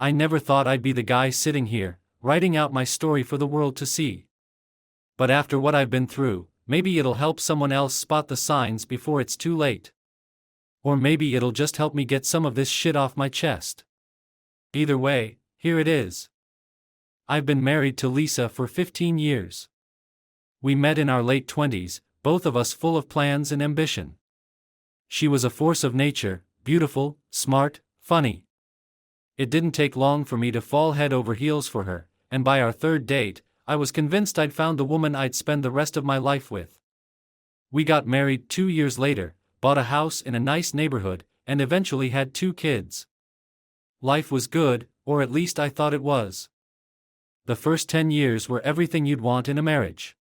I never thought I'd be the guy sitting here, writing out my story for the world to see. But after what I've been through, maybe it'll help someone else spot the signs before it's too late. Or maybe it'll just help me get some of this shit off my chest. Either way, here it is. I've been married to Lisa for 15 years. We met in our late 20s, both of us full of plans and ambition. She was a force of nature, beautiful, smart, funny. It didn't take long for me to fall head over heels for her, and by our third date, I was convinced I'd found the woman I'd spend the rest of my life with. We got married 2 years later, bought a house in a nice neighborhood, and eventually had 2 kids. Life was good, or at least I thought it was. The first 10 years were everything you'd want in a marriage.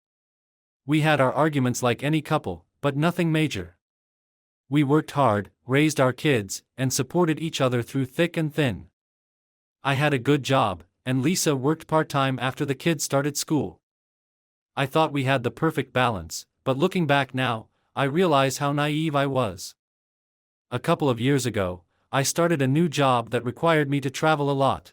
We had our arguments like any couple, but nothing major. We worked hard, raised our kids, and supported each other through thick and thin. I had a good job, and Lisa worked part-time after the kids started school. I thought we had the perfect balance, but looking back now, I realize how naive I was. A couple of years ago, I started a new job that required me to travel a lot.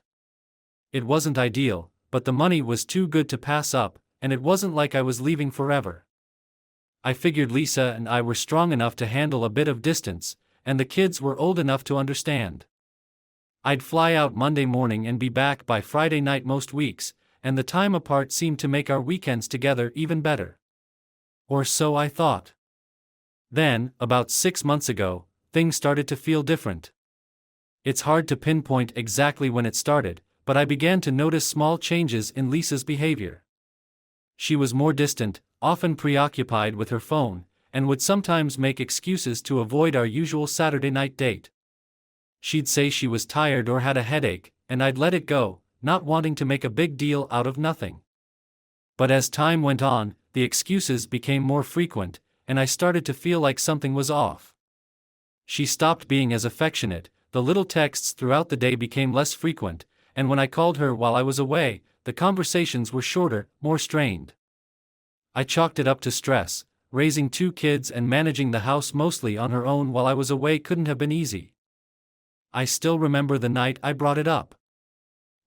It wasn't ideal, but the money was too good to pass up, and it wasn't like I was leaving forever. I figured Lisa and I were strong enough to handle a bit of distance, and the kids were old enough to understand. I'd fly out Monday morning and be back by Friday night most weeks, and the time apart seemed to make our weekends together even better. Or so I thought. Then, about 6 months ago, things started to feel different. It's hard to pinpoint exactly when it started, but I began to notice small changes in Lisa's behavior. She was more distant, often preoccupied with her phone, and would sometimes make excuses to avoid our usual Saturday night date. She'd say she was tired or had a headache, and I'd let it go, not wanting to make a big deal out of nothing. But as time went on, the excuses became more frequent, and I started to feel like something was off. She stopped being as affectionate, the little texts throughout the day became less frequent, and when I called her while I was away, the conversations were shorter, more strained. I chalked it up to stress. Raising 2 kids and managing the house mostly on her own while I was away couldn't have been easy. I still remember the night I brought it up.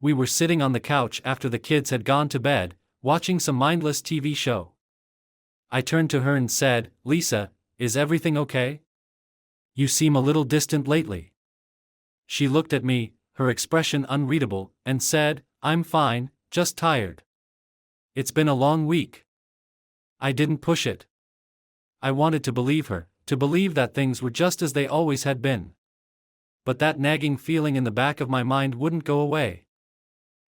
We were sitting on the couch after the kids had gone to bed, watching some mindless TV show. I turned to her and said, "Lisa, is everything okay? You seem a little distant lately." She looked at me, her expression unreadable, and said, "I'm fine, just tired. It's been a long week." I didn't push it. I wanted to believe her, to believe that things were just as they always had been. But that nagging feeling in the back of my mind wouldn't go away.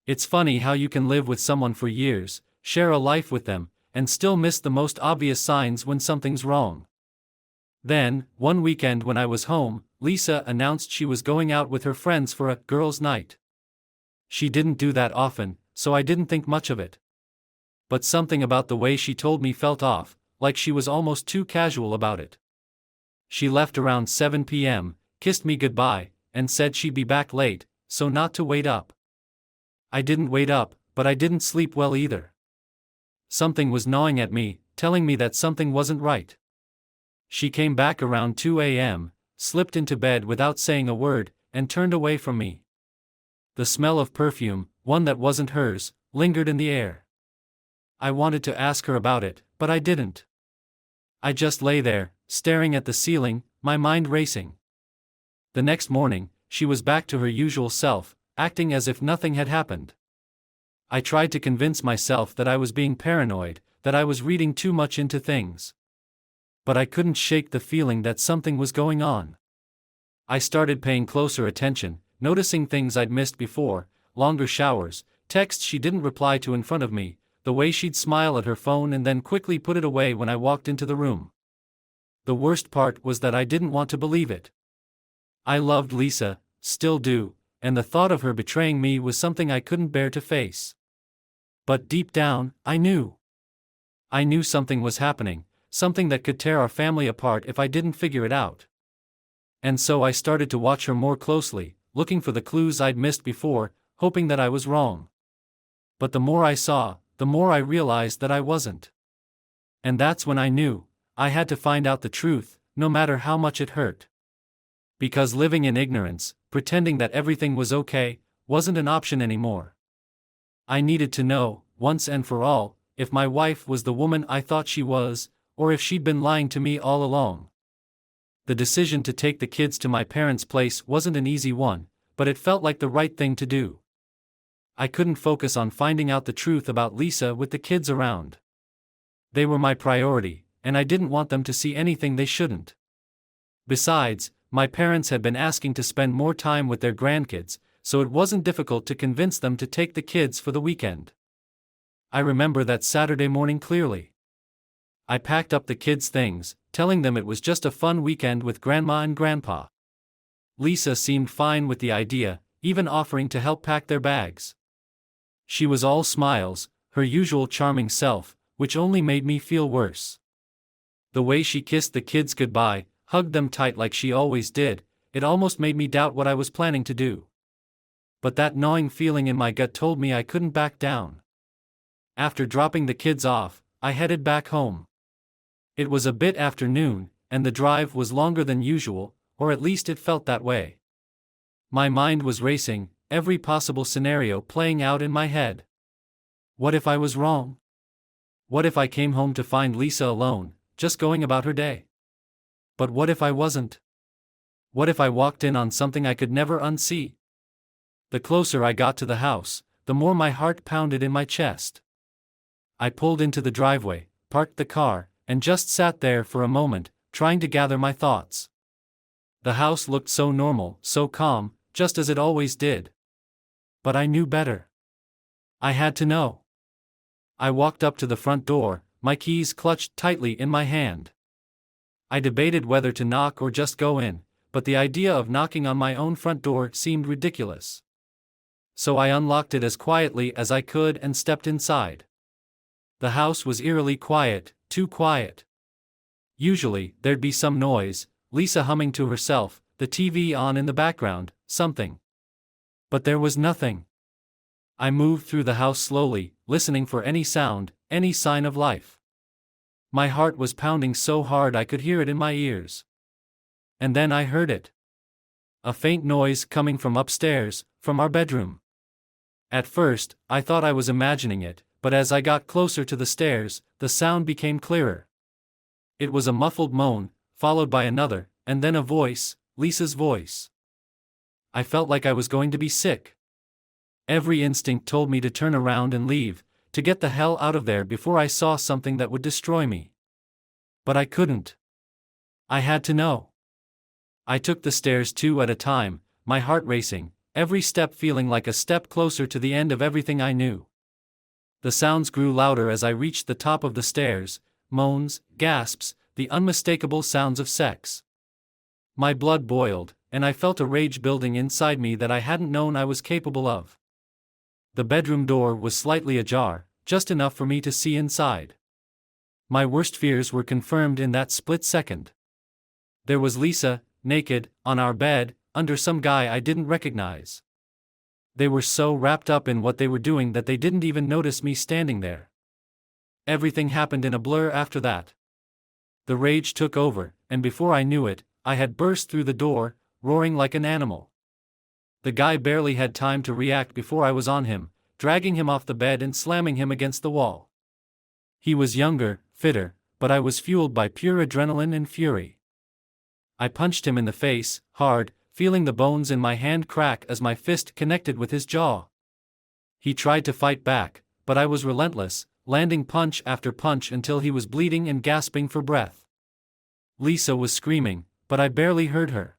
It's funny how you can live with someone for years, share a life with them, and still miss the most obvious signs when something's wrong. Then, one weekend when I was home, Lisa announced she was going out with her friends for a girls' night. She didn't do that often, so I didn't think much of it. But something about the way she told me felt off, like she was almost too casual about it. She left around 7 p.m., kissed me goodbye, and said she'd be back late, so not to wait up. I didn't wait up, but I didn't sleep well either. Something was gnawing at me, telling me that something wasn't right. She came back around 2 a.m., slipped into bed without saying a word, and turned away from me. The smell of perfume, one that wasn't hers, lingered in the air. I wanted to ask her about it, but I didn't. I just lay there, staring at the ceiling, my mind racing. The next morning, she was back to her usual self, acting as if nothing had happened. I tried to convince myself that I was being paranoid, that I was reading too much into things. But I couldn't shake the feeling that something was going on. I started paying closer attention, noticing things I'd missed before, longer showers, texts she didn't reply to in front of me, the way she'd smile at her phone and then quickly put it away when I walked into the room. The worst part was that I didn't want to believe it. I loved Lisa, still do, and the thought of her betraying me was something I couldn't bear to face. But deep down, I knew. I knew something was happening, something that could tear our family apart if I didn't figure it out. And so I started to watch her more closely, looking for the clues I'd missed before, hoping that I was wrong. But the more I saw, the more I realized that I wasn't. And that's when I knew, I had to find out the truth, no matter how much it hurt. Because living in ignorance, pretending that everything was okay, wasn't an option anymore. I needed to know, once and for all, if my wife was the woman I thought she was, or if she'd been lying to me all along. The decision to take the kids to my parents' place wasn't an easy one, but it felt like the right thing to do. I couldn't focus on finding out the truth about Lisa with the kids around. They were my priority, and I didn't want them to see anything they shouldn't. Besides, my parents had been asking to spend more time with their grandkids, so it wasn't difficult to convince them to take the kids for the weekend. I remember that Saturday morning clearly. I packed up the kids' things, telling them it was just a fun weekend with Grandma and Grandpa. Lisa seemed fine with the idea, even offering to help pack their bags. She was all smiles, her usual charming self, which only made me feel worse. The way she kissed the kids goodbye, hugged them tight like she always did, it almost made me doubt what I was planning to do. But that gnawing feeling in my gut told me I couldn't back down. After dropping the kids off, I headed back home. It was a bit after noon, and the drive was longer than usual, or at least it felt that way. My mind was racing, every possible scenario playing out in my head. What if I was wrong? What if I came home to find Lisa alone, just going about her day? But what if I wasn't? What if I walked in on something I could never unsee? The closer I got to the house, the more my heart pounded in my chest. I pulled into the driveway, parked the car, and just sat there for a moment, trying to gather my thoughts. The house looked so normal, so calm, just as it always did. But I knew better. I had to know. I walked up to the front door, my keys clutched tightly in my hand. I debated whether to knock or just go in, but the idea of knocking on my own front door seemed ridiculous. So I unlocked it as quietly as I could and stepped inside. The house was eerily quiet, too quiet. Usually, there'd be some noise, Lisa humming to herself, the TV on in the background, something. But there was nothing. I moved through the house slowly, listening for any sound, any sign of life. My heart was pounding so hard I could hear it in my ears. And then I heard it. A faint noise coming from upstairs, from our bedroom. At first, I thought I was imagining it, but as I got closer to the stairs, the sound became clearer. It was a muffled moan, followed by another, and then a voice, Lisa's voice. I felt like I was going to be sick. Every instinct told me to turn around and leave, to get the hell out of there before I saw something that would destroy me. But I couldn't. I had to know. I took the stairs 2 at a time, my heart racing, every step feeling like a step closer to the end of everything I knew. The sounds grew louder as I reached the top of the stairs, moans, gasps, the unmistakable sounds of sex. My blood boiled, and I felt a rage building inside me that I hadn't known I was capable of. The bedroom door was slightly ajar, just enough for me to see inside. My worst fears were confirmed in that split second. There was Lisa, naked, on our bed, under some guy I didn't recognize. They were so wrapped up in what they were doing that they didn't even notice me standing there. Everything happened in a blur after that. The rage took over, and before I knew it, I had burst through the door, roaring like an animal. The guy barely had time to react before I was on him, dragging him off the bed and slamming him against the wall. He was younger, fitter, but I was fueled by pure adrenaline and fury. I punched him in the face, hard, feeling the bones in my hand crack as my fist connected with his jaw. He tried to fight back, but I was relentless, landing punch after punch until he was bleeding and gasping for breath. Lisa was screaming, but I barely heard her.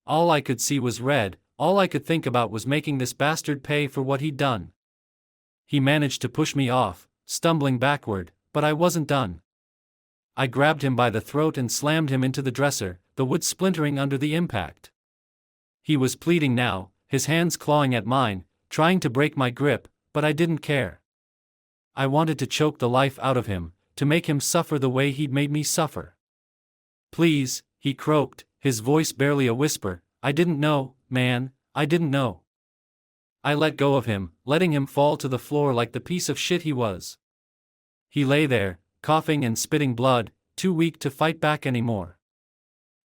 All I could see was red, all I could think about was making this bastard pay for what he'd done. He managed to push me off, stumbling backward, but I wasn't done. I grabbed him by the throat and slammed him into the dresser, the wood splintering under the impact. He was pleading now, his hands clawing at mine, trying to break my grip, but I didn't care. I wanted to choke the life out of him, to make him suffer the way he'd made me suffer. "Please," he croaked, his voice barely a whisper, "I didn't know, man, I didn't know." I let go of him, letting him fall to the floor like the piece of shit he was. He lay there, coughing and spitting blood, too weak to fight back anymore.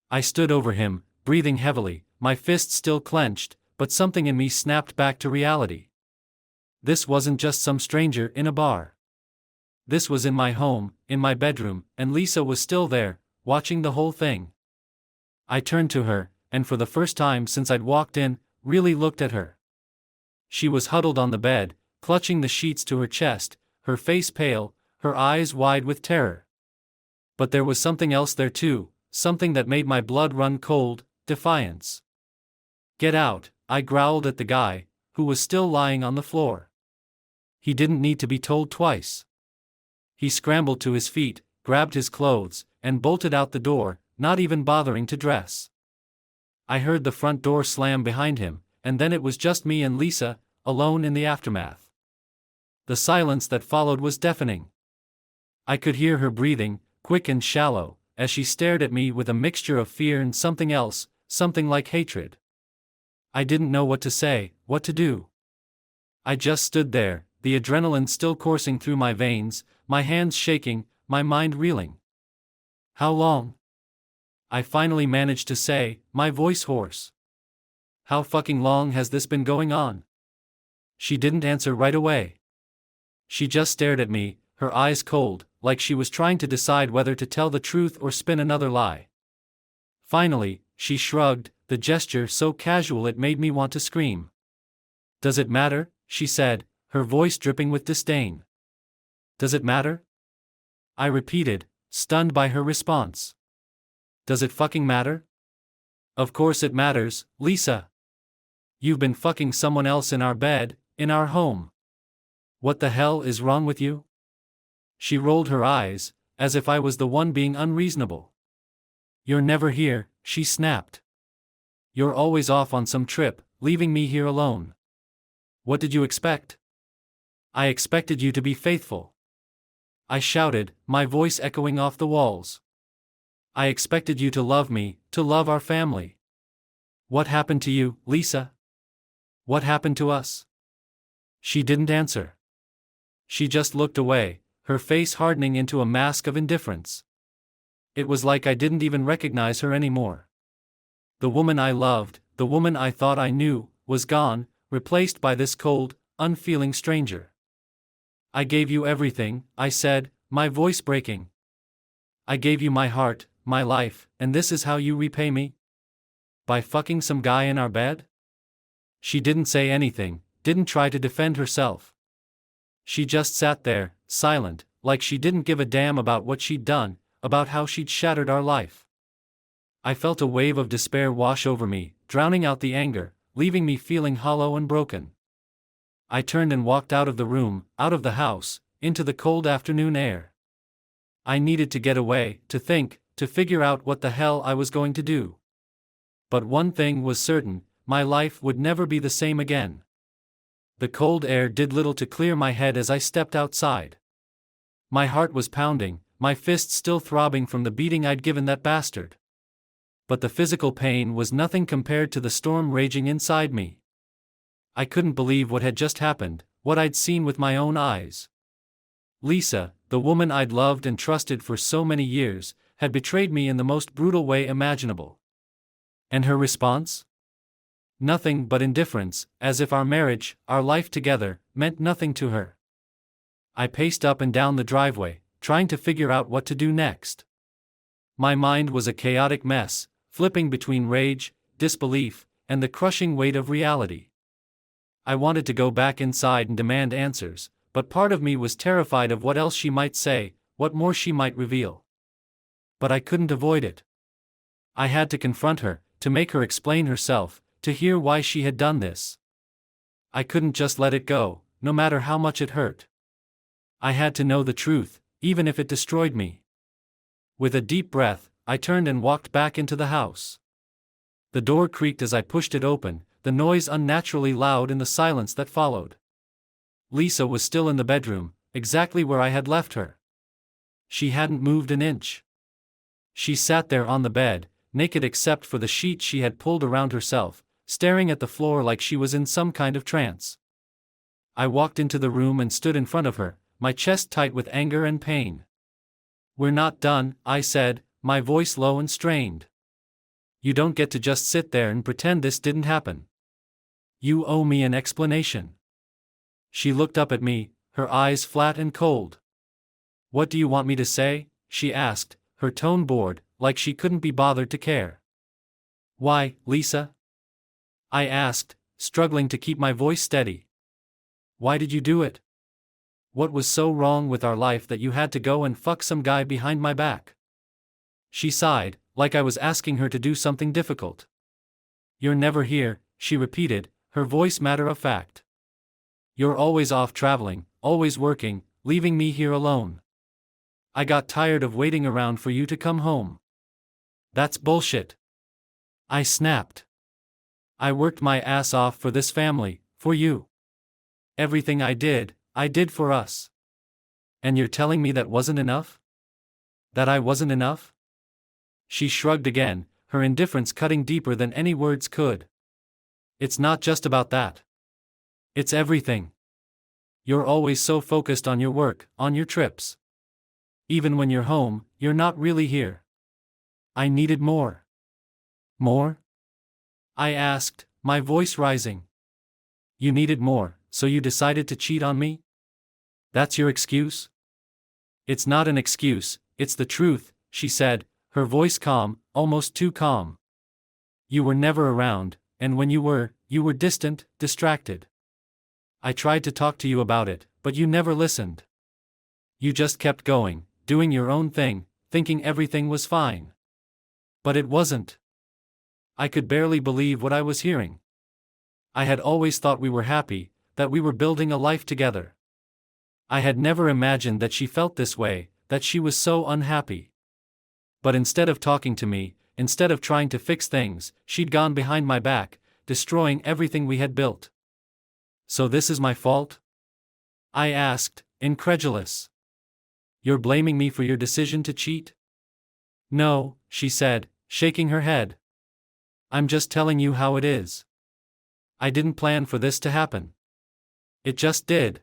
I stood over him, breathing heavily, my fist still clenched, but something in me snapped back to reality. This wasn't just some stranger in a bar. This was in my home, in my bedroom, and Lisa was still there, watching the whole thing. I turned to her, and for the first time since I'd walked in, really looked at her. She was huddled on the bed, clutching the sheets to her chest, her face pale, her eyes wide with terror. But there was something else there too, something that made my blood run cold: defiance. "Get out," I growled at the guy, who was still lying on the floor. He didn't need to be told twice. He scrambled to his feet, grabbed his clothes, and bolted out the door, not even bothering to dress. I heard the front door slam behind him, and then it was just me and Lisa, alone in the aftermath. The silence that followed was deafening. I could hear her breathing, quick and shallow, as she stared at me with a mixture of fear and something else, something like hatred. I didn't know what to say, what to do. I just stood there, the adrenaline still coursing through my veins, my hands shaking, my mind reeling. "How long?" I finally managed to say, my voice hoarse. "How fucking long has this been going on?" She didn't answer right away. She just stared at me, her eyes cold, like she was trying to decide whether to tell the truth or spin another lie. Finally, she shrugged, the gesture so casual it made me want to scream. "Does it matter?" she said, her voice dripping with disdain. "Does it matter?" I repeated, stunned by her response. "Does it fucking matter?" "Of course it matters, Lisa. You've been fucking someone else in our bed, in our home. What the hell is wrong with you?" She rolled her eyes, as if I was the one being unreasonable. "You're never here," she snapped. "You're always off on some trip, leaving me here alone. What did you expect?" "I expected you to be faithful," I shouted, my voice echoing off the walls. "I expected you to love me, to love our family. What happened to you, Lisa? What happened to us?" She didn't answer. She just looked away, her face hardening into a mask of indifference. It was like I didn't even recognize her anymore. The woman I loved, the woman I thought I knew, was gone, replaced by this cold, unfeeling stranger. "I gave you everything," I said, my voice breaking. "I gave you my heart, my life, and this is how you repay me? By fucking some guy in our bed?" She didn't say anything, didn't try to defend herself. She just sat there, silent, like she didn't give a damn about what she'd done, about how she'd shattered our life. I felt a wave of despair wash over me, drowning out the anger, leaving me feeling hollow and broken. I turned and walked out of the room, out of the house, into the cold afternoon air. I needed to get away, to think, to figure out what the hell I was going to do. But one thing was certain, my life would never be the same again. The cold air did little to clear my head as I stepped outside. My heart was pounding, my fists still throbbing from the beating I'd given that bastard. But the physical pain was nothing compared to the storm raging inside me. I couldn't believe what had just happened, what I'd seen with my own eyes. Lisa, the woman I'd loved and trusted for so many years, had betrayed me in the most brutal way imaginable. And her response? Nothing but indifference, as if our marriage, our life together, meant nothing to her. I paced up and down the driveway, trying to figure out what to do next. My mind was a chaotic mess, flipping between rage, disbelief, and the crushing weight of reality. I wanted to go back inside and demand answers, but part of me was terrified of what else she might say, what more she might reveal. But I couldn't avoid it. I had to confront her, to make her explain herself, to hear why she had done this. I couldn't just let it go, no matter how much it hurt. I had to know the truth, even if it destroyed me. With a deep breath, I turned and walked back into the house. The door creaked as I pushed it open, the noise unnaturally loud in the silence that followed. Lisa was still in the bedroom, exactly where I had left her. She hadn't moved an inch. She sat there on the bed, naked except for the sheet she had pulled around herself, staring at the floor like she was in some kind of trance. I walked into the room and stood in front of her, my chest tight with anger and pain. "We're not done," I said, my voice low and strained. "You don't get to just sit there and pretend this didn't happen. You owe me an explanation. She looked up at me, her eyes flat and cold. What do you want me to say? She asked, her tone bored, like she couldn't be bothered to care. Why, Lisa? I asked, struggling to keep my voice steady. Why did you do it? What was so wrong with our life that you had to go and fuck some guy behind my back? She sighed, like I was asking her to do something difficult. You're never here, she repeated, her voice matter of fact. You're always off traveling, always working, leaving me here alone. I got tired of waiting around for you to come home. That's bullshit. I snapped. I worked my ass off for this family, for you. Everything I did for us. And you're telling me that wasn't enough? That I wasn't enough? She shrugged again, her indifference cutting deeper than any words could. It's not just about that. It's everything. You're always so focused on your work, on your trips. Even when you're home, you're not really here. I needed more. More? I asked, my voice rising. You needed more, so you decided to cheat on me? That's your excuse? It's not an excuse, it's the truth, she said, her voice calm, almost too calm. You were never around, and when you were distant, distracted. I tried to talk to you about it, but you never listened. You just kept going, doing your own thing, thinking everything was fine. But it wasn't. I could barely believe what I was hearing. I had always thought we were happy, that we were building a life together. I had never imagined that she felt this way, that she was so unhappy. But instead of talking to me, instead of trying to fix things, she'd gone behind my back, destroying everything we had built. So this is my fault? I asked, incredulous. You're blaming me for your decision to cheat? No, she said, shaking her head. I'm just telling you how it is. I didn't plan for this to happen. It just did.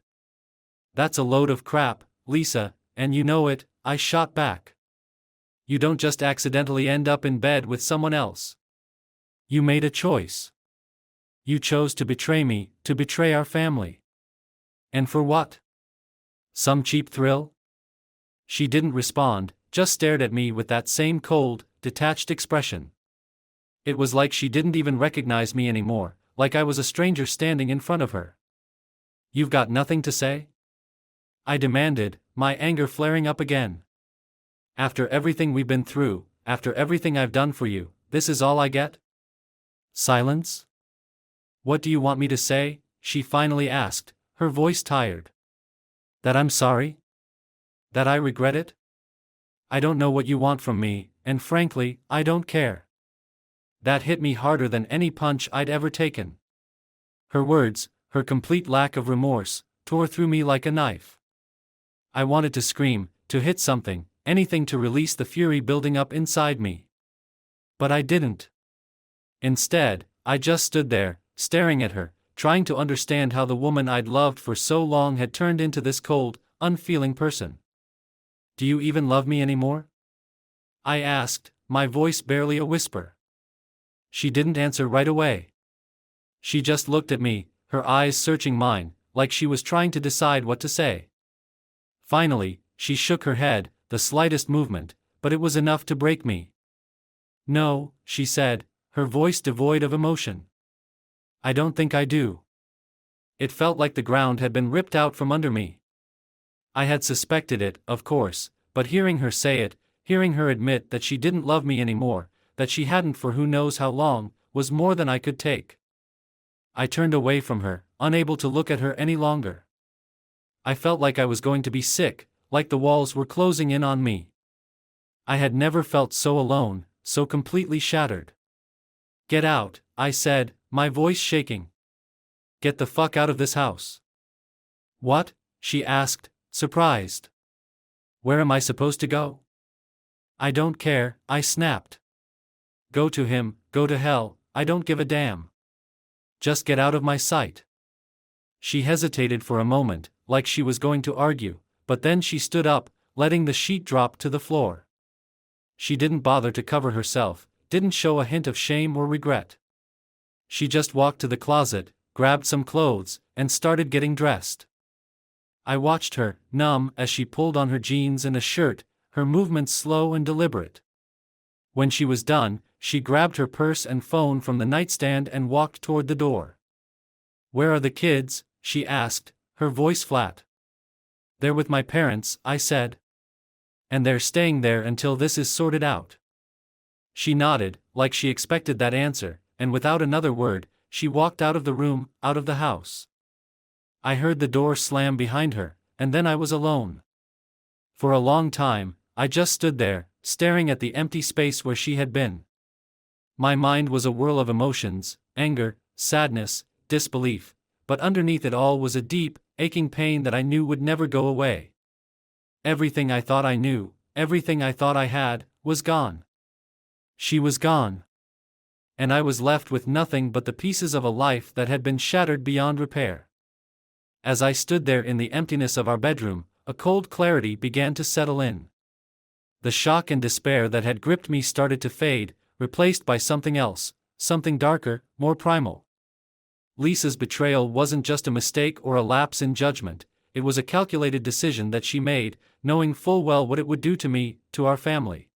That's a load of crap, Lisa, and you know it, I shot back. You don't just accidentally end up in bed with someone else. You made a choice. You chose to betray me, to betray our family. And for what? Some cheap thrill? She didn't respond, just stared at me with that same cold, detached expression. It was like she didn't even recognize me anymore, like I was a stranger standing in front of her. You've got nothing to say? I demanded, my anger flaring up again. After everything we've been through, after everything I've done for you, this is all I get? Silence? What do you want me to say? She finally asked, her voice tired. That I'm sorry? That I regret it? I don't know what you want from me, and frankly, I don't care. That hit me harder than any punch I'd ever taken. Her words, her complete lack of remorse, tore through me like a knife. I wanted to scream, to hit something, anything to release the fury building up inside me. But I didn't. Instead, I just stood there, staring at her, trying to understand how the woman I'd loved for so long had turned into this cold, unfeeling person. Do you even love me anymore? I asked, my voice barely a whisper. She didn't answer right away. She just looked at me, her eyes searching mine, like she was trying to decide what to say. Finally, she shook her head, the slightest movement, but it was enough to break me. No, she said, her voice devoid of emotion. I don't think I do. It felt like the ground had been ripped out from under me. I had suspected it, of course, but hearing her say it, hearing her admit that she didn't love me anymore, that she hadn't for who knows how long, was more than I could take. I turned away from her, unable to look at her any longer. I felt like I was going to be sick, like the walls were closing in on me. I had never felt so alone, so completely shattered. Get out, I said, my voice shaking. Get the fuck out of this house. What? She asked, surprised. Where am I supposed to go? I don't care, I snapped. Go to him, go to hell, I don't give a damn. Just get out of my sight. She hesitated for a moment, like she was going to argue, but then she stood up, letting the sheet drop to the floor. She didn't bother to cover herself, didn't show a hint of shame or regret. She just walked to the closet, grabbed some clothes, and started getting dressed. I watched her, numb, as she pulled on her jeans and a shirt, her movements slow and deliberate. When she was done, she grabbed her purse and phone from the nightstand and walked toward the door. "Where are the kids?" she asked, her voice flat. "They're with my parents," I said. "And they're staying there until this is sorted out." She nodded, like she expected that answer, and without another word, she walked out of the room, out of the house. I heard the door slam behind her, and then I was alone. For a long time, I just stood there, staring at the empty space where she had been. My mind was a whirl of emotions, anger, sadness, disbelief, but underneath it all was a deep, aching pain that I knew would never go away. Everything I thought I knew, everything I thought I had, was gone. She was gone. And I was left with nothing but the pieces of a life that had been shattered beyond repair. As I stood there in the emptiness of our bedroom, a cold clarity began to settle in. The shock and despair that had gripped me started to fade, replaced by something else, something darker, more primal. Lisa's betrayal wasn't just a mistake or a lapse in judgment, it was a calculated decision that she made, knowing full well what it would do to me, to our family.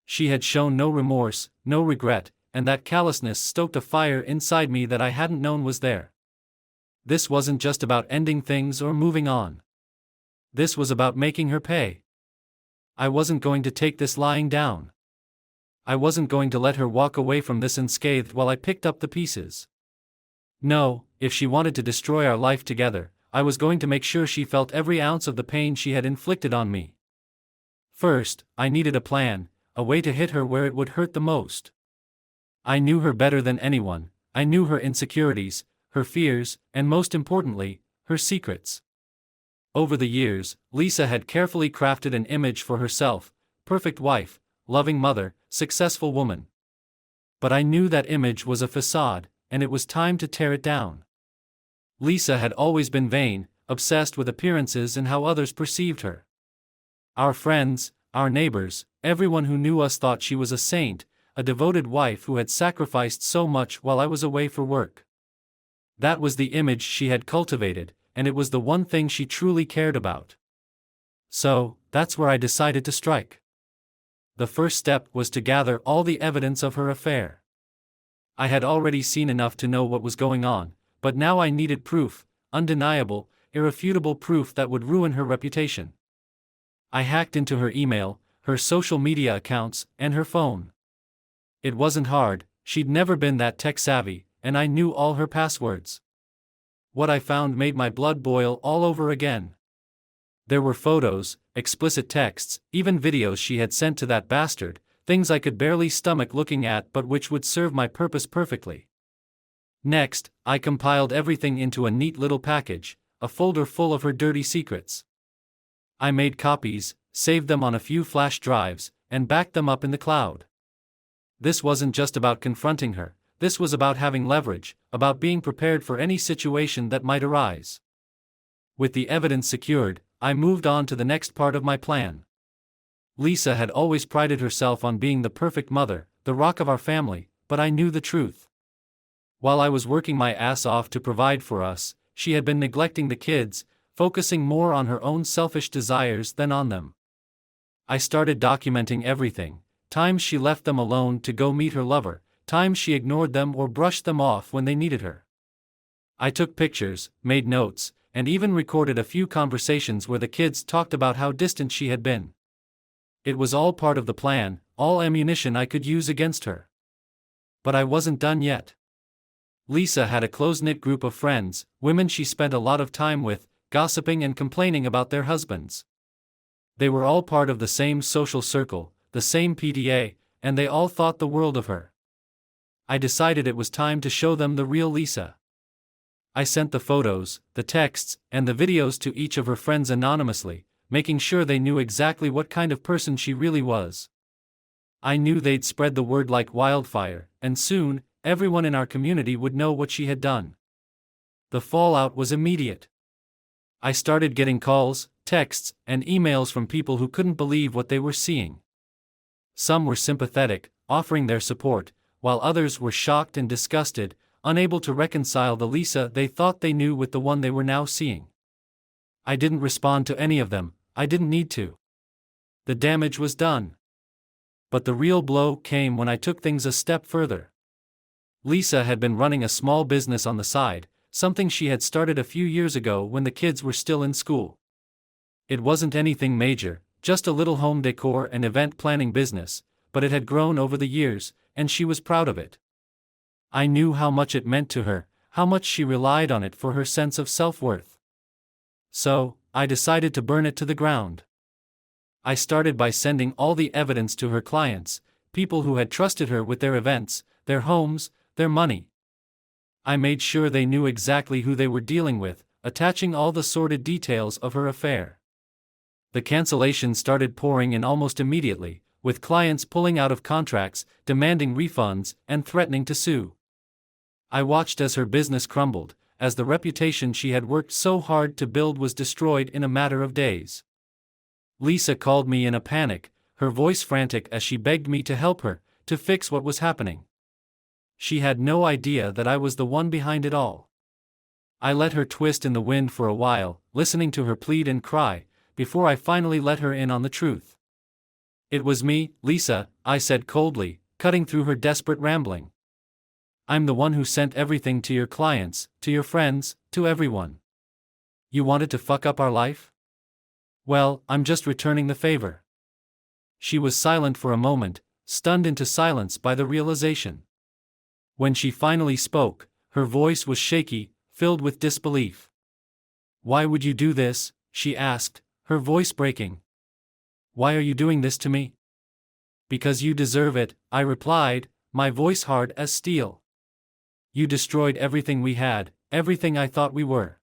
She had shown no remorse, no regret, and that callousness stoked a fire inside me that I hadn't known was there. This wasn't just about ending things or moving on. This was about making her pay. I wasn't going to take this lying down. I wasn't going to let her walk away from this unscathed while I picked up the pieces. No, if she wanted to destroy our life together, I was going to make sure she felt every ounce of the pain she had inflicted on me. First, I needed a plan, a way to hit her where it would hurt the most. I knew her better than anyone, I knew her insecurities, her fears, and most importantly, her secrets. Over the years, Lisa had carefully crafted an image for herself: perfect wife, loving mother, successful woman. But I knew that image was a facade, and it was time to tear it down. Lisa had always been vain, obsessed with appearances and how others perceived her. Our friends, our neighbors, everyone who knew us thought she was a saint, a devoted wife who had sacrificed so much while I was away for work. That was the image she had cultivated, and it was the one thing she truly cared about. So, that's where I decided to strike. The first step was to gather all the evidence of her affair. I had already seen enough to know what was going on, but now I needed proof, undeniable, irrefutable proof that would ruin her reputation. I hacked into her email, her social media accounts, and her phone. It wasn't hard, she'd never been that tech-savvy, and I knew all her passwords. What I found made my blood boil all over again. There were photos, explicit texts, even videos she had sent to that bastard, things I could barely stomach looking at but which would serve my purpose perfectly. Next, I compiled everything into a neat little package, a folder full of her dirty secrets. I made copies, saved them on a few flash drives, and backed them up in the cloud. This wasn't just about confronting her, this was about having leverage, about being prepared for any situation that might arise. With the evidence secured, I moved on to the next part of my plan. Lisa had always prided herself on being the perfect mother, the rock of our family, but I knew the truth. While I was working my ass off to provide for us, she had been neglecting the kids, focusing more on her own selfish desires than on them. I started documenting everything: times she left them alone to go meet her lover, times she ignored them or brushed them off when they needed her. I took pictures, made notes, and even recorded a few conversations where the kids talked about how distant she had been. It was all part of the plan, all ammunition I could use against her. But I wasn't done yet. Lisa had a close-knit group of friends, women she spent a lot of time with, gossiping and complaining about their husbands. They were all part of the same social circle, the same PTA, and they all thought the world of her. I decided it was time to show them the real Lisa. I sent the photos, the texts, and the videos to each of her friends anonymously, making sure they knew exactly what kind of person she really was. I knew they'd spread the word like wildfire, and soon, everyone in our community would know what she had done. The fallout was immediate. I started getting calls, texts, and emails from people who couldn't believe what they were seeing. Some were sympathetic, offering their support, while others were shocked and disgusted, unable to reconcile the Lisa they thought they knew with the one they were now seeing. I didn't respond to any of them, I didn't need to. The damage was done. But the real blow came when I took things a step further. Lisa had been running a small business on the side, something she had started a few years ago when the kids were still in school. It wasn't anything major, just a little home decor and event planning business, but it had grown over the years, and she was proud of it. I knew how much it meant to her, how much she relied on it for her sense of self-worth. So, I decided to burn it to the ground. I started by sending all the evidence to her clients, people who had trusted her with their events, their homes, their money. I made sure they knew exactly who they were dealing with, attaching all the sordid details of her affair. The cancellations started pouring in almost immediately, with clients pulling out of contracts, demanding refunds, and threatening to sue. I watched as her business crumbled, as the reputation she had worked so hard to build was destroyed in a matter of days. Lisa called me in a panic, her voice frantic as she begged me to help her, to fix what was happening. She had no idea that I was the one behind it all. I let her twist in the wind for a while, listening to her plead and cry, before I finally let her in on the truth. "It was me, Lisa," I said coldly, cutting through her desperate rambling. "I'm the one who sent everything to your clients, to your friends, to everyone. You wanted to fuck up our life? Well, I'm just returning the favor." She was silent for a moment, stunned into silence by the realization. When she finally spoke, her voice was shaky, filled with disbelief. "Why would you do this?" she asked, her voice breaking. "Why are you doing this to me?" "Because you deserve it," I replied, my voice hard as steel. "You destroyed everything we had, everything I thought we were.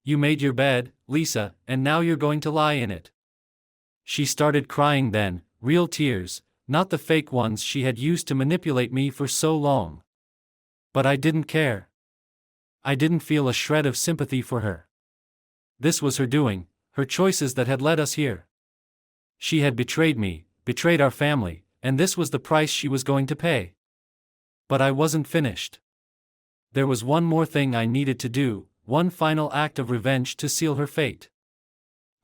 You made your bed, Lisa, and now you're going to lie in it." She started crying then, real tears, not the fake ones she had used to manipulate me for so long. But I didn't care. I didn't feel a shred of sympathy for her. This was her doing, her choices that had led us here. She had betrayed me, betrayed our family, and this was the price she was going to pay. But I wasn't finished. There was one more thing I needed to do, one final act of revenge to seal her fate.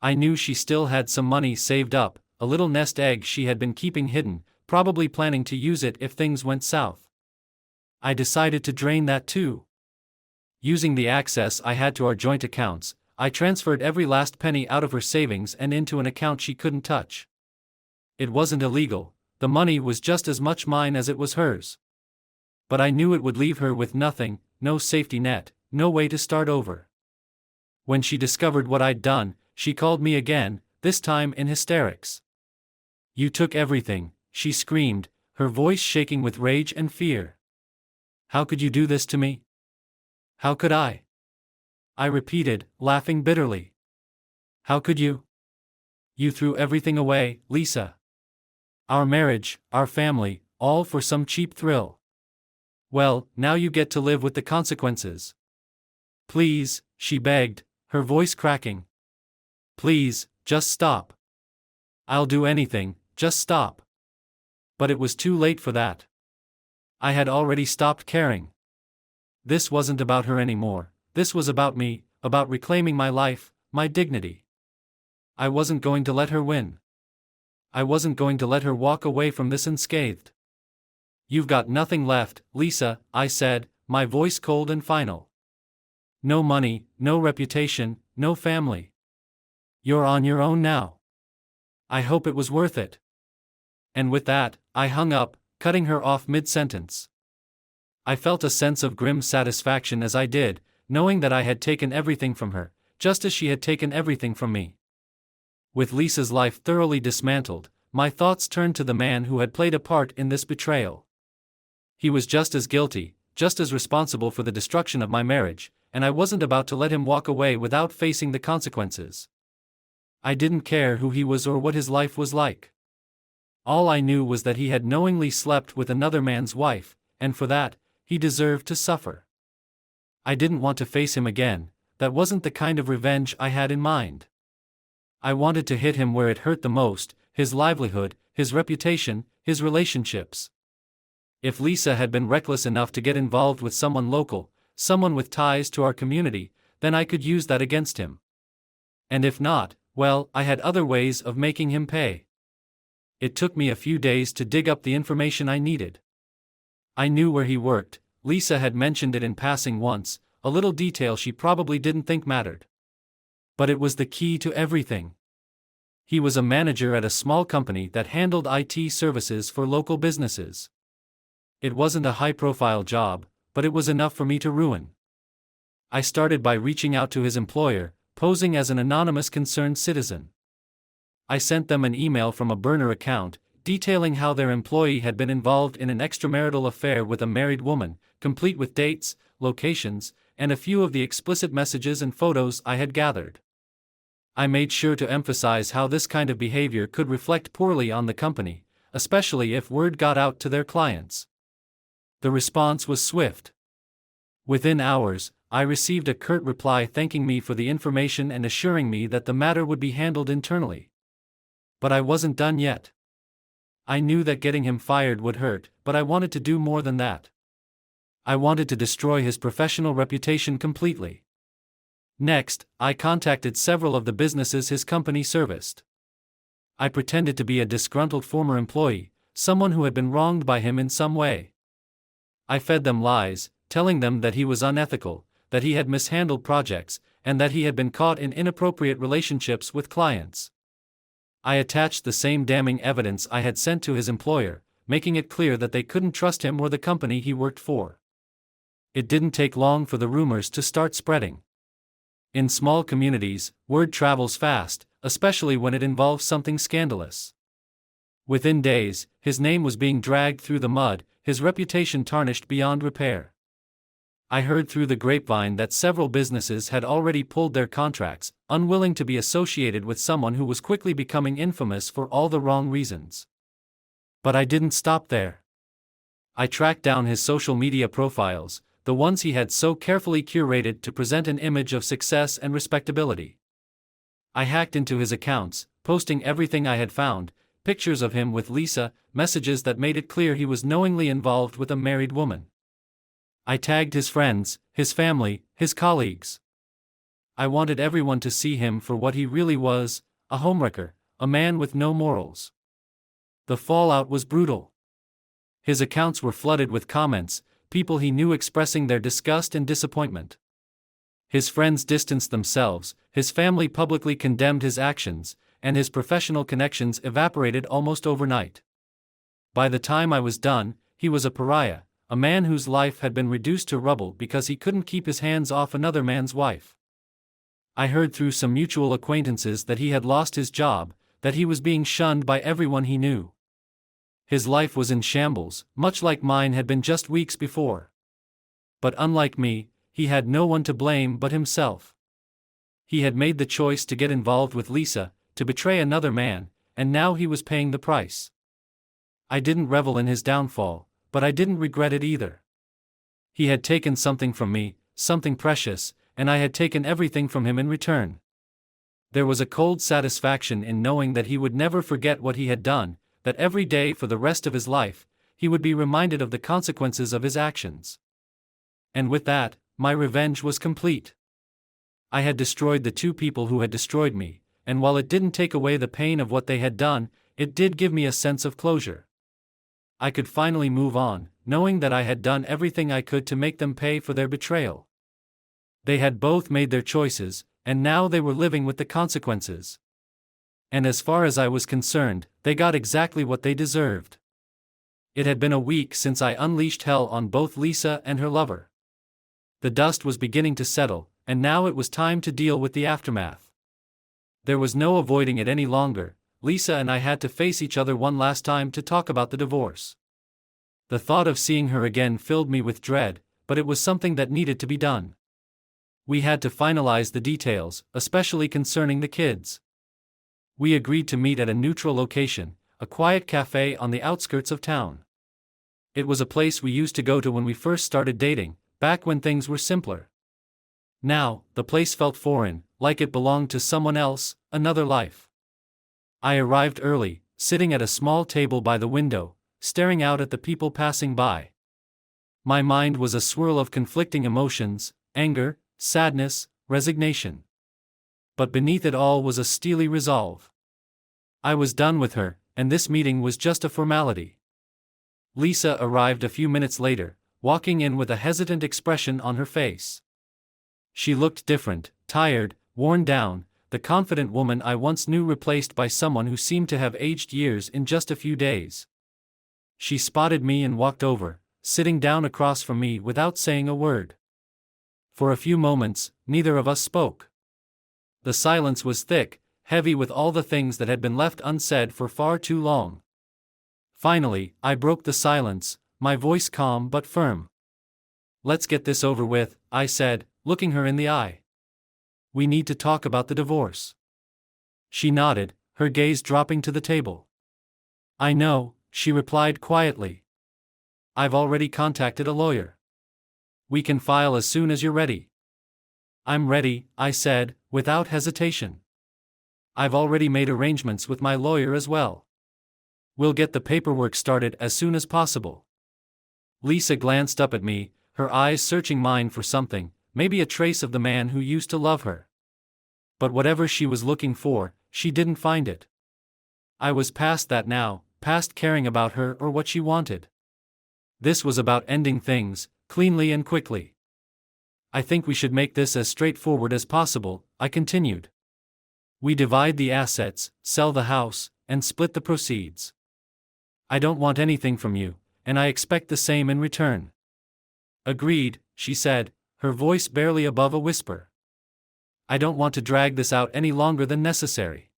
I knew she still had some money saved up, a little nest egg she had been keeping hidden, probably planning to use it if things went south. I decided to drain that too. Using the access I had to our joint accounts, I transferred every last penny out of her savings and into an account she couldn't touch. It wasn't illegal, the money was just as much mine as it was hers. But I knew it would leave her with nothing, no safety net, no way to start over. When she discovered what I'd done, she called me again, this time in hysterics. "You took everything," she screamed, her voice shaking with rage and fear. "How could you do this to me?" "How could I?" I repeated, laughing bitterly. "How could you? You threw everything away, Lisa. Our marriage, our family, all for some cheap thrill. Well, now you get to live with the consequences." "Please," she begged, her voice cracking. "Please, just stop. I'll do anything, just stop." But it was too late for that. I had already stopped caring. This wasn't about her anymore, this was about me, about reclaiming my life, my dignity. I wasn't going to let her win. I wasn't going to let her walk away from this unscathed. "You've got nothing left, Lisa," I said, my voice cold and final. "No money, no reputation, no family. You're on your own now. I hope it was worth it." And with that, I hung up, cutting her off mid-sentence. I felt a sense of grim satisfaction as I did, knowing that I had taken everything from her, just as she had taken everything from me. With Lisa's life thoroughly dismantled, my thoughts turned to the man who had played a part in this betrayal. He was just as guilty, just as responsible for the destruction of my marriage, and I wasn't about to let him walk away without facing the consequences. I didn't care who he was or what his life was like. All I knew was that he had knowingly slept with another man's wife, and for that, he deserved to suffer. I didn't want to face him again, that wasn't the kind of revenge I had in mind. I wanted to hit him where it hurt the most, his livelihood, his reputation, his relationships. If Lisa had been reckless enough to get involved with someone local, someone with ties to our community, then I could use that against him. And if not, well, I had other ways of making him pay. It took me a few days to dig up the information I needed. I knew where he worked. Lisa had mentioned it in passing once, a little detail she probably didn't think mattered. But it was the key to everything. He was a manager at a small company that handled IT services for local businesses. It wasn't a high-profile job, but it was enough for me to ruin. I started by reaching out to his employer, posing as an anonymous concerned citizen. I sent them an email from a burner account, detailing how their employee had been involved in an extramarital affair with a married woman, complete with dates, locations, and a few of the explicit messages and photos I had gathered. I made sure to emphasize how this kind of behavior could reflect poorly on the company, especially if word got out to their clients. The response was swift. Within hours, I received a curt reply thanking me for the information and assuring me that the matter would be handled internally. But I wasn't done yet. I knew that getting him fired would hurt, but I wanted to do more than that. I wanted to destroy his professional reputation completely. Next, I contacted several of the businesses his company serviced. I pretended to be a disgruntled former employee, someone who had been wronged by him in some way. I fed them lies, telling them that he was unethical, that he had mishandled projects, and that he had been caught in inappropriate relationships with clients. I attached the same damning evidence I had sent to his employer, making it clear that they couldn't trust him or the company he worked for. It didn't take long for the rumors to start spreading. In small communities, word travels fast, especially when it involves something scandalous. Within days, his name was being dragged through the mud, his reputation tarnished beyond repair. I heard through the grapevine that several businesses had already pulled their contracts, unwilling to be associated with someone who was quickly becoming infamous for all the wrong reasons. But I didn't stop there. I tracked down his social media profiles, the ones he had so carefully curated to present an image of success and respectability. I hacked into his accounts, posting everything I had found, pictures of him with Lisa, messages that made it clear he was knowingly involved with a married woman. I tagged his friends, his family, his colleagues. I wanted everyone to see him for what he really was, a homewrecker, a man with no morals. The fallout was brutal. His accounts were flooded with comments, people he knew expressing their disgust and disappointment. His friends distanced themselves, his family publicly condemned his actions, and his professional connections evaporated almost overnight. By the time I was done, he was a pariah, a man whose life had been reduced to rubble because he couldn't keep his hands off another man's wife. I heard through some mutual acquaintances that he had lost his job, that he was being shunned by everyone he knew. His life was in shambles, much like mine had been just weeks before. But unlike me, he had no one to blame but himself. He had made the choice to get involved with Lisa, to betray another man, and now he was paying the price. I didn't revel in his downfall, but I didn't regret it either. He had taken something from me, something precious, and I had taken everything from him in return. There was a cold satisfaction in knowing that he would never forget what he had done, that every day for the rest of his life, he would be reminded of the consequences of his actions. And with that, my revenge was complete. I had destroyed the two people who had destroyed me, and while it didn't take away the pain of what they had done, it did give me a sense of closure. I could finally move on, knowing that I had done everything I could to make them pay for their betrayal. They had both made their choices, and now they were living with the consequences. And as far as I was concerned, they got exactly what they deserved. It had been a week since I unleashed hell on both Lisa and her lover. The dust was beginning to settle, and now it was time to deal with the aftermath. There was no avoiding it any longer. Lisa and I had to face each other one last time to talk about the divorce. The thought of seeing her again filled me with dread, but it was something that needed to be done. We had to finalize the details, especially concerning the kids. We agreed to meet at a neutral location, a quiet cafe on the outskirts of town. It was a place we used to go to when we first started dating, back when things were simpler. Now, the place felt foreign, like it belonged to someone else, another life. I arrived early, sitting at a small table by the window, staring out at the people passing by. My mind was a swirl of conflicting emotions: anger, sadness, resignation. But beneath it all was a steely resolve. I was done with her, and this meeting was just a formality. Lisa arrived a few minutes later, walking in with a hesitant expression on her face. She looked different, tired, worn down, the confident woman I once knew replaced by someone who seemed to have aged years in just a few days. She spotted me and walked over, sitting down across from me without saying a word. For a few moments, neither of us spoke. The silence was thick, heavy with all the things that had been left unsaid for far too long. Finally, I broke the silence, my voice calm but firm. "Let's get this over with," I said, looking her in the eye. "We need to talk about the divorce." She nodded, her gaze dropping to the table. "I know," she replied quietly. "I've already contacted a lawyer. We can file as soon as you're ready." "I'm ready," I said, without hesitation. "I've already made arrangements with my lawyer as well. We'll get the paperwork started as soon as possible." Lisa glanced up at me, her eyes searching mine for something, maybe a trace of the man who used to love her. But whatever she was looking for, she didn't find it. I was past that now, past caring about her or what she wanted. This was about ending things, cleanly and quickly. "I think we should make this as straightforward as possible," I continued. "We divide the assets, sell the house, and split the proceeds. I don't want anything from you, and I expect the same in return." "Agreed," she said, her voice barely above a whisper. "I don't want to drag this out any longer than necessary."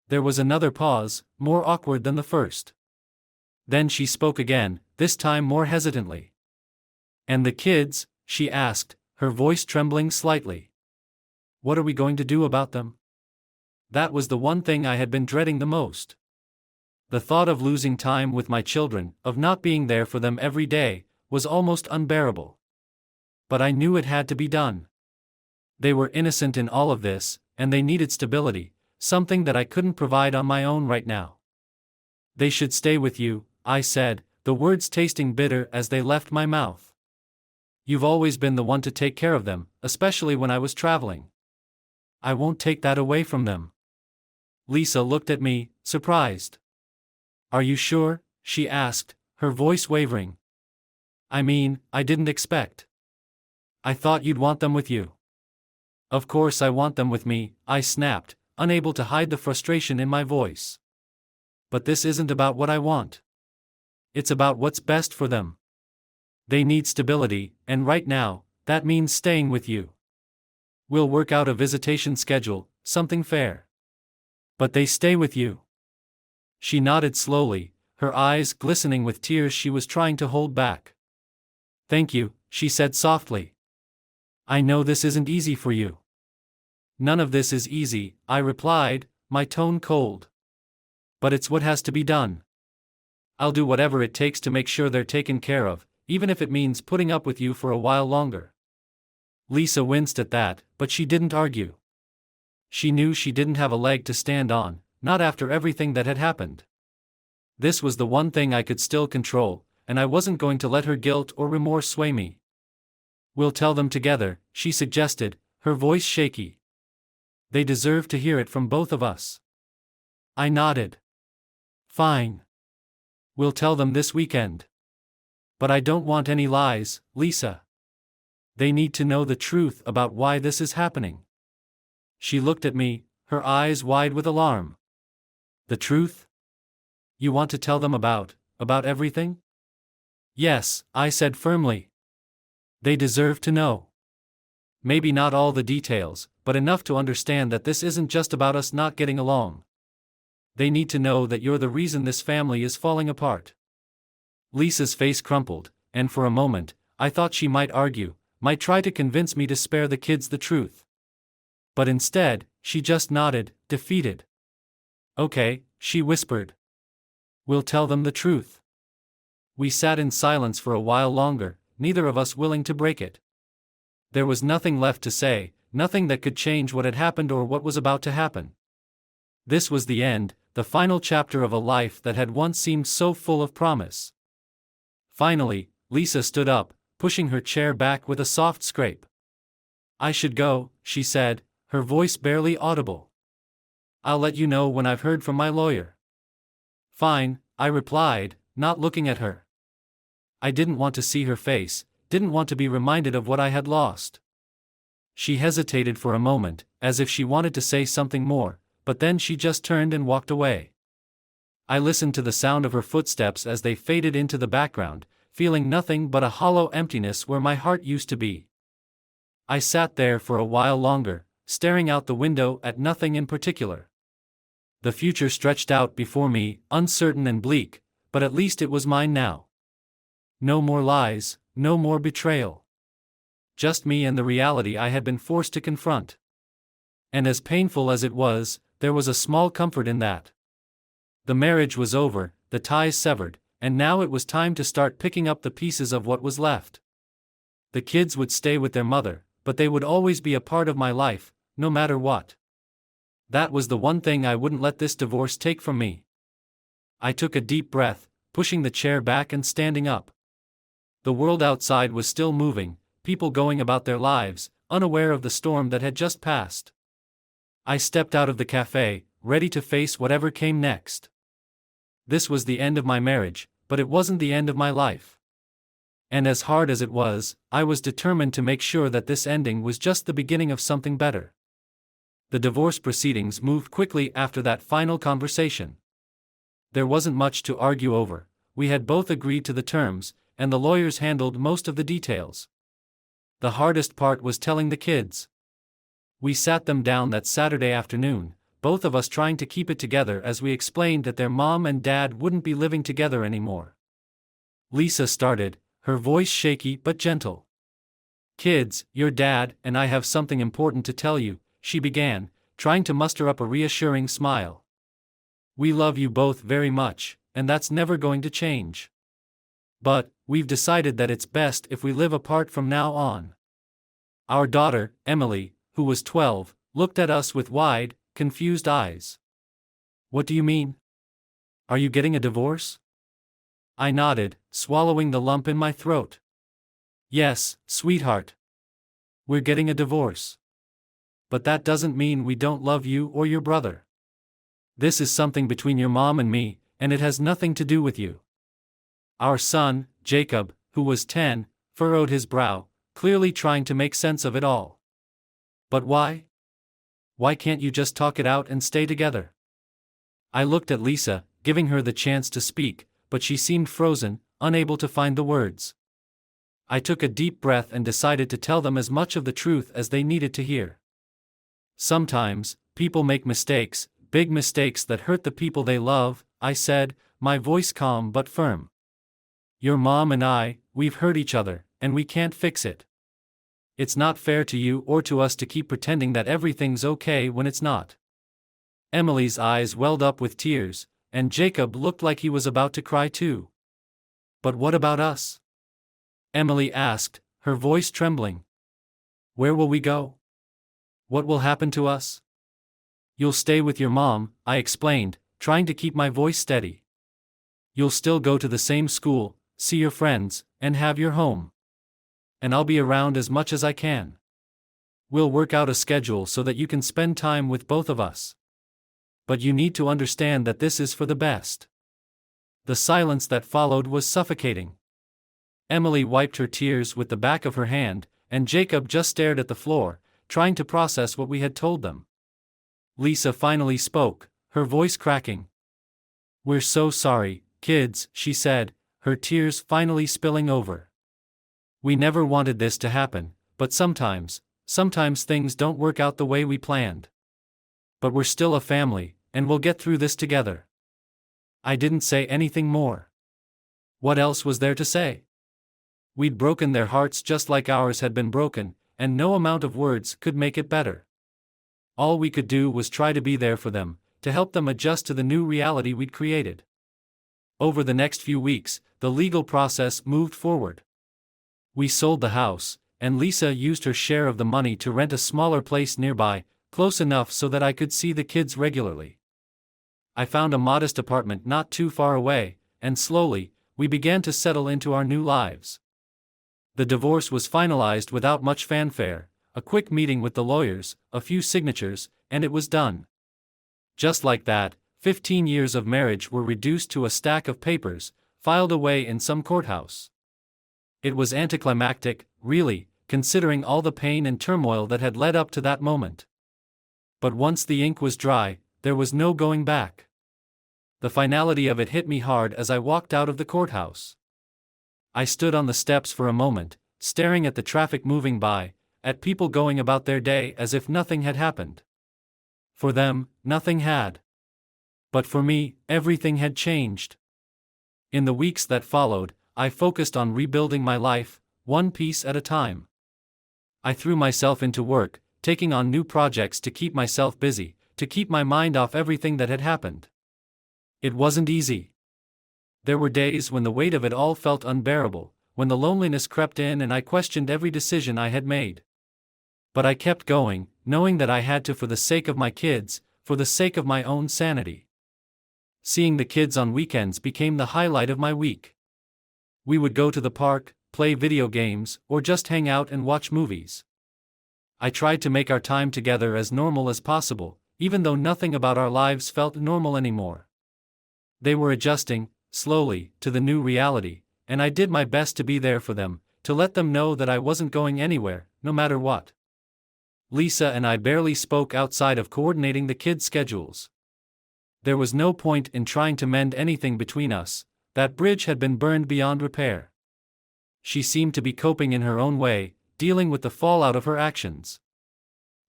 There was another pause, more awkward than the first. Then she spoke again, this time more hesitantly. "And the kids?" she asked, her voice trembling slightly. "What are we going to do about them?" That was the one thing I had been dreading the most. The thought of losing time with my children, of not being there for them every day, was almost unbearable. But I knew it had to be done. They were innocent in all of this, and they needed stability, something that I couldn't provide on my own right now. "They should stay with you," I said, the words tasting bitter as they left my mouth. "You've always been the one to take care of them, especially when I was traveling. I won't take that away from them." Lisa looked at me, surprised. "Are you sure?" she asked, her voice wavering. "I mean, I didn't expect. I thought you'd want them with you." "Of course I want them with me," I snapped, unable to hide the frustration in my voice. "But this isn't about what I want. It's about what's best for them. They need stability, and right now, that means staying with you. We'll work out a visitation schedule, something fair. But they stay with you." She nodded slowly, her eyes glistening with tears she was trying to hold back. "Thank you," she said softly. "I know this isn't easy for you." "None of this is easy," I replied, my tone cold. "But it's what has to be done. I'll do whatever it takes to make sure they're taken care of, even if it means putting up with you for a while longer." Lisa winced at that, but she didn't argue. She knew she didn't have a leg to stand on, not after everything that had happened. This was the one thing I could still control, and I wasn't going to let her guilt or remorse sway me. "We'll tell them together," she suggested, her voice shaky. "They deserve to hear it from both of us." I nodded. "Fine. We'll tell them this weekend. But I don't want any lies, Lisa. They need to know the truth about why this is happening." She looked at me, her eyes wide with alarm. "The truth? You want to tell them about everything?" "Yes," I said firmly. "They deserve to know. Maybe not all the details, but enough to understand that this isn't just about us not getting along. They need to know that you're the reason this family is falling apart." Lisa's face crumpled, and for a moment, I thought she might argue, might try to convince me to spare the kids the truth. But instead, she just nodded, defeated. "Okay," she whispered. "We'll tell them the truth." We sat in silence for a while longer, neither of us willing to break it. There was nothing left to say, nothing that could change what had happened or what was about to happen. This was the end, the final chapter of a life that had once seemed so full of promise. Finally, Lisa stood up, pushing her chair back with a soft scrape. "I should go," she said, her voice barely audible. "I'll let you know when I've heard from my lawyer." "Fine," I replied, not looking at her. I didn't want to see her face, didn't want to be reminded of what I had lost. She hesitated for a moment, as if she wanted to say something more, but then she just turned and walked away. I listened to the sound of her footsteps as they faded into the background, feeling nothing but a hollow emptiness where my heart used to be. I sat there for a while longer, staring out the window at nothing in particular. The future stretched out before me, uncertain and bleak, but at least it was mine now. No more lies, no more betrayal. Just me and the reality I had been forced to confront. And as painful as it was, there was a small comfort in that. The marriage was over, the ties severed, and now it was time to start picking up the pieces of what was left. The kids would stay with their mother, but they would always be a part of my life, no matter what. That was the one thing I wouldn't let this divorce take from me. I took a deep breath, pushing the chair back and standing up. The world outside was still moving, people going about their lives, unaware of the storm that had just passed. I stepped out of the cafe, ready to face whatever came next. This was the end of my marriage, but it wasn't the end of my life. And as hard as it was, I was determined to make sure that this ending was just the beginning of something better. The divorce proceedings moved quickly after that final conversation. There wasn't much to argue over, we had both agreed to the terms, and the lawyers handled most of the details. The hardest part was telling the kids. We sat them down that Saturday afternoon, both of us trying to keep it together as we explained that their mom and dad wouldn't be living together anymore. Lisa started, her voice shaky but gentle. "Kids, your dad and I have something important to tell you," she began, trying to muster up a reassuring smile. "We love you both very much, and that's never going to change. But, we've decided that it's best if we live apart from now on." Our daughter, Emily, who was 12, looked at us with wide, confused eyes. "What do you mean? Are you getting a divorce?" I nodded, swallowing the lump in my throat. "Yes, sweetheart. We're getting a divorce. But that doesn't mean we don't love you or your brother. This is something between your mom and me, and it has nothing to do with you." Our son, Jacob, who was 10, furrowed his brow, clearly trying to make sense of it all. "But why? Why can't you just talk it out and stay together?" I looked at Lisa, giving her the chance to speak, but she seemed frozen, unable to find the words. I took a deep breath and decided to tell them as much of the truth as they needed to hear. "Sometimes, people make mistakes, big mistakes that hurt the people they love," I said, my voice calm but firm. "Your mom and I, we've hurt each other, and we can't fix it. It's not fair to you or to us to keep pretending that everything's okay when it's not." Emily's eyes welled up with tears, and Jacob looked like he was about to cry too. "But what about us?" Emily asked, her voice trembling. "Where will we go? What will happen to us?" "You'll stay with your mom," I explained, trying to keep my voice steady. "You'll still go to the same school, see your friends, and have your home. And I'll be around as much as I can. We'll work out a schedule so that you can spend time with both of us. But you need to understand that this is for the best." The silence that followed was suffocating. Emily wiped her tears with the back of her hand, and Jacob just stared at the floor, trying to process what we had told them. Lisa finally spoke, her voice cracking. "We're so sorry, kids," she said, her tears finally spilling over. "We never wanted this to happen, but sometimes things don't work out the way we planned. But we're still a family, and we'll get through this together." I didn't say anything more. What else was there to say? We'd broken their hearts just like ours had been broken, and no amount of words could make it better. All we could do was try to be there for them, to help them adjust to the new reality we'd created. Over the next few weeks, the legal process moved forward. We sold the house, and Lisa used her share of the money to rent a smaller place nearby, close enough so that I could see the kids regularly. I found a modest apartment not too far away, and slowly, we began to settle into our new lives. The divorce was finalized without much fanfare, a quick meeting with the lawyers, a few signatures, and it was done. Just like that, 15 years of marriage were reduced to a stack of papers, filed away in some courthouse. It was anticlimactic, really, considering all the pain and turmoil that had led up to that moment. But once the ink was dry, there was no going back. The finality of it hit me hard as I walked out of the courthouse. I stood on the steps for a moment, staring at the traffic moving by, at people going about their day as if nothing had happened. For them, nothing had. But for me, everything had changed. In the weeks that followed, I focused on rebuilding my life, one piece at a time. I threw myself into work, taking on new projects to keep myself busy, to keep my mind off everything that had happened. It wasn't easy. There were days when the weight of it all felt unbearable, when the loneliness crept in and I questioned every decision I had made. But I kept going, knowing that I had to for the sake of my kids, for the sake of my own sanity. Seeing the kids on weekends became the highlight of my week. We would go to the park, play video games, or just hang out and watch movies. I tried to make our time together as normal as possible, even though nothing about our lives felt normal anymore. They were adjusting, slowly, to the new reality, and I did my best to be there for them, to let them know that I wasn't going anywhere, no matter what. Lisa and I barely spoke outside of coordinating the kids' schedules. There was no point in trying to mend anything between us, that bridge had been burned beyond repair. She seemed to be coping in her own way, dealing with the fallout of her actions.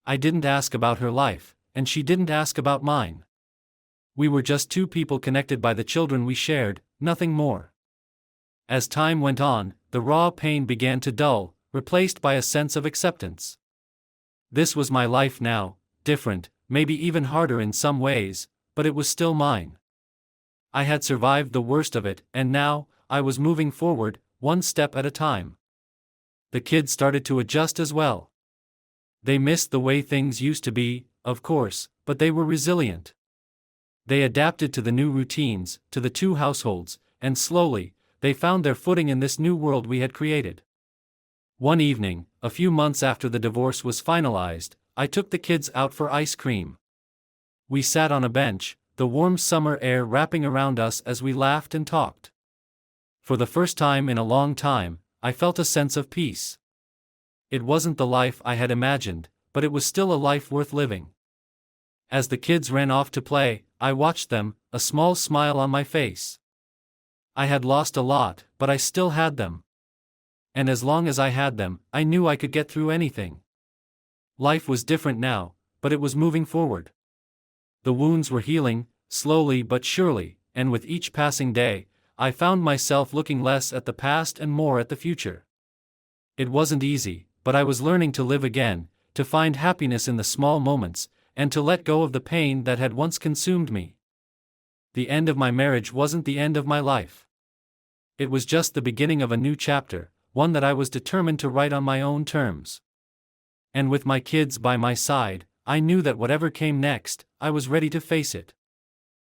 I didn't ask about her life, and she didn't ask about mine. We were just two people connected by the children we shared, nothing more. As time went on, the raw pain began to dull, replaced by a sense of acceptance. This was my life now, different, maybe even harder in some ways, but it was still mine. I had survived the worst of it, and now, I was moving forward, one step at a time. The kids started to adjust as well. They missed the way things used to be, of course, but they were resilient. They adapted to the new routines, to the two households, and slowly, they found their footing in this new world we had created. One evening, a few months after the divorce was finalized, I took the kids out for ice cream. We sat on a bench, the warm summer air wrapping around us as we laughed and talked. For the first time in a long time, I felt a sense of peace. It wasn't the life I had imagined, but it was still a life worth living. As the kids ran off to play, I watched them, a small smile on my face. I had lost a lot, but I still had them. And as long as I had them, I knew I could get through anything. Life was different now, but it was moving forward. The wounds were healing, slowly but surely, and with each passing day, I found myself looking less at the past and more at the future. It wasn't easy, but I was learning to live again, to find happiness in the small moments, and to let go of the pain that had once consumed me. The end of my marriage wasn't the end of my life. It was just the beginning of a new chapter, one that I was determined to write on my own terms. And with my kids by my side, I knew that whatever came next, I was ready to face it.